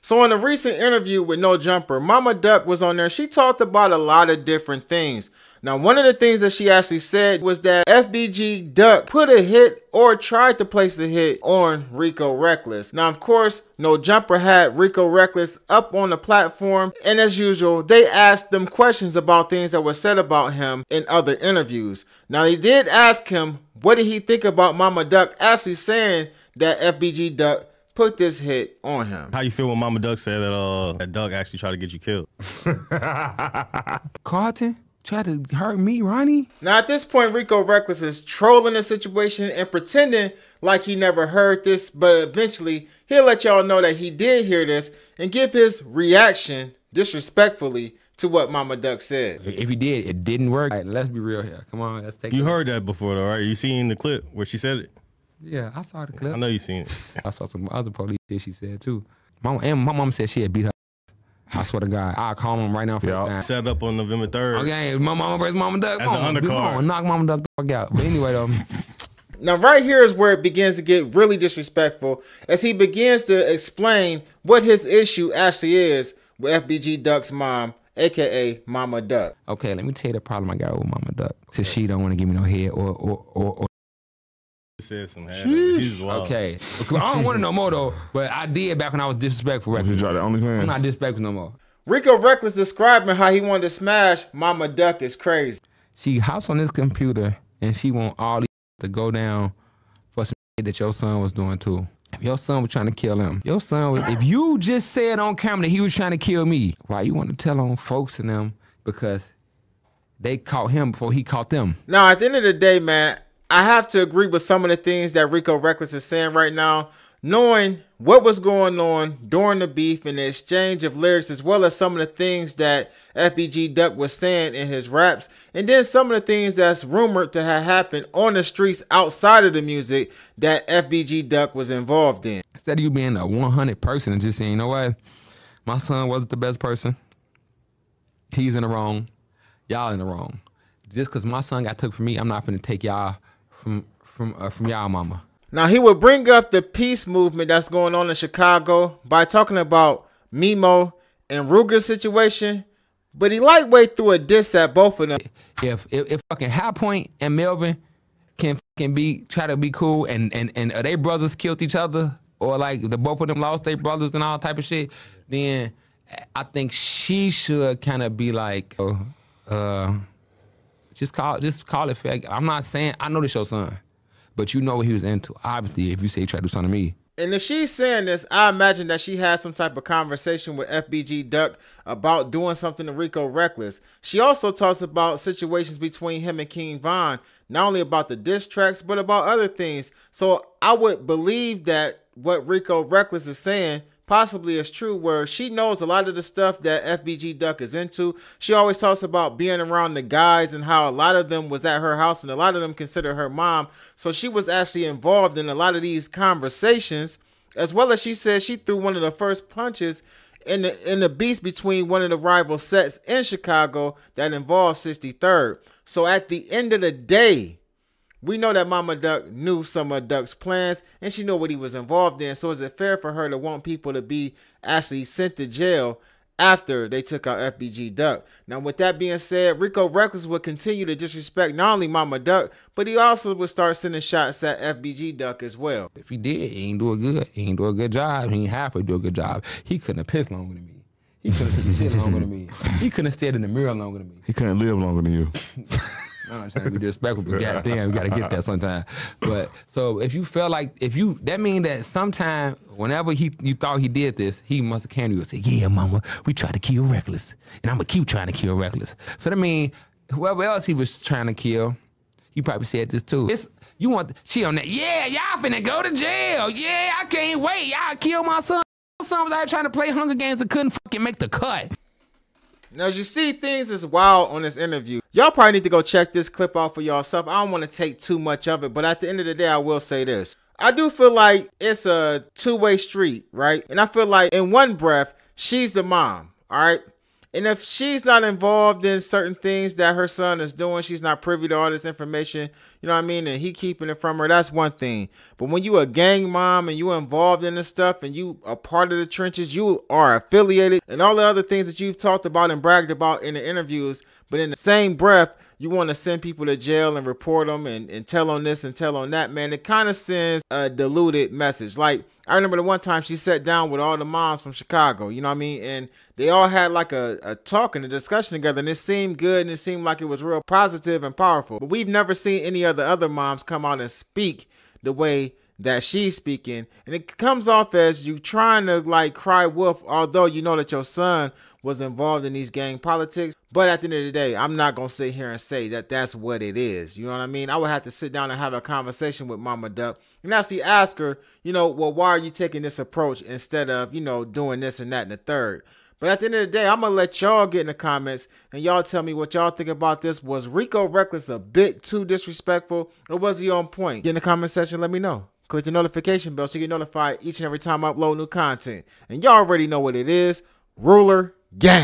So in a recent interview with No Jumper, Momma Duck was on there. She talked about a lot of different things. Now, one of the things that she actually said was that FBG Duck put a hit or tried to place a hit on Rico Recklezz. Now, of course, No Jumper had Rico Recklezz up on the platform, and as usual, they asked them questions about things that were said about him in other interviews. Now, they did ask him, what did he think about Momma Duck actually saying that FBG Duck put this hit on him? How you feel when Momma Duck said that Duck actually tried to get you killed? Carlton tried to hurt me, Ronnie? Now at this point, Rico Recklezz is trolling the situation and pretending like he never heard this, but eventually he'll let y'all know that he did hear this and give his reaction disrespectfully to what Momma Duck said. If he did, it didn't work. All right, let's be real here. Come on, let's take it. You heard that before though, right? You seen the clip where she said it? Yeah, I saw the clip. I know you seen it. I saw some other police shit she said too. My mom said she had beat her. I swear to God, I'll call him right now for that. Set up on November 3rd. Okay, my mama versus Momma Duck. At the undercard. Knock Momma Duck the fuck out. But anyway, though. Now right here is where it begins to get really disrespectful as he begins to explain what his issue actually is with FBG Duck's mom, aka Momma Duck. Okay, let me tell you the problem I got with Momma Duck. Since she don't want to give me no head or said some he's wild. Okay. I don't want to know more though, but I did back when I was disrespectful. You tried the OnlyFans? I'm not disrespectful no more. Rico Recklezz describing how he wanted to smash Momma Duck is crazy. She hops on this computer and she want all these to go down for some shit that your son was doing too. If your son was trying to kill him, your son was, if you just said on camera that he was trying to kill me, why you want to tell on folks and them? Because they caught him before he caught them. Now at the end of the day, man, I have to agree with some of the things that Rico Recklezz is saying right now, knowing what was going on during the beef and the exchange of lyrics, as well as some of the things that FBG Duck was saying in his raps, and then some of the things that's rumored to have happened on the streets outside of the music that FBG Duck was involved in. Instead of you being a 100 person and just saying, you know what, my son wasn't the best person, he's in the wrong, y'all in the wrong. Just because my son got took from me, I'm not finna take y'all from y'all mama. Now he would bring up the peace movement that's going on in Chicago by talking about Mimo and Ruger's situation, but he lightweight threw a diss at both of them. If fucking High Point and Melvin can try to be cool and they brothers killed each other, or like the both of them lost their brothers and all type of shit, then I think she should kind of be like, just call it fair. I'm not saying, I know this your son, but you know what he was into. Obviously, if you say he tried to do something to me. And if she's saying this, I imagine that she has some type of conversation with FBG Duck about doing something to Rico Recklezz. She also talks about situations between him and King Von, not only about the diss tracks, but about other things. So I would believe that what Rico Recklezz is saying possibly is true, where she knows a lot of the stuff that FBG Duck is into. She always talks about being around the guys and how a lot of them was at her house and a lot of them consider her mom. So she was actually involved in a lot of these conversations, as well as she said she threw one of the first punches in the beast between one of the rival sets in Chicago that involved 63rd. So at the end of the day, we know that Momma Duck knew some of Duck's plans and she knew what he was involved in. So is it fair for her to want people to be actually sent to jail after they took out FBG Duck? Now, with that being said, Rico Recklezz would continue to disrespect not only Momma Duck, but he also would start sending shots at FBG Duck as well. If he did, he ain't do it good. He ain't do a good job. He ain't halfway do a good job. He couldn't have pissed longer than me. He couldn't have took shit longer than me. He couldn't have stayed in the mirror longer than me. He couldn't live longer than you. I'm not trying to be disrespectful, but goddamn, we gotta get that sometime. But so if you felt like, that means that sometime, whenever you thought he did this, he must have came to you and said, yeah, mama, we tried to kill Recklezz, and I'm gonna keep trying to kill Recklezz. So that means whoever else he was trying to kill, he probably said this too. She on that, yeah, y'all finna go to jail. Yeah, I can't wait. Y'all kill my son. My son was out here trying to play Hunger Games and couldn't fucking make the cut. Now, as you see, things is wild on this interview. Y'all probably need to go check this clip out for yourself. I don't want to take too much of it, but at the end of the day, I will say this. I do feel like it's a two-way street, right? And I feel like in one breath, she's the mom, all right? And if she's not involved in certain things that her son is doing, she's not privy to all this information, you know what I mean? And he keeping it from her, that's one thing. But when you a gang mom and you involved in this stuff and you a part of the trenches, you are affiliated and all the other things that you've talked about and bragged about in the interviews, but in the same breath, you want to send people to jail and report them and tell on this and tell on that, man. It kind of sends a diluted message. Like, I remember the one time she sat down with all the moms from Chicago, you know what I mean? And they all had like a talk and a discussion together, and it seemed good and it seemed like it was real positive and powerful. But we've never seen any of the other moms come out and speak the way that she's speaking. And it comes off as you trying to like cry wolf, although you know that your son was involved in these gang politics. But at the end of the day, I'm not going to sit here and say that that's what it is. You know what I mean? I would have to sit down and have a conversation with Mama Duck and actually ask her, you know, well, why are you taking this approach instead of, you know, doing this and that and the third? But at the end of the day, I'm going to let y'all get in the comments and y'all tell me what y'all think about this. Was Rico Recklezz a bit too disrespectful, or was he on point? Get in the comment section, let me know. Click the notification bell so you get notified each and every time I upload new content. And y'all already know what it is. Ruler Gang.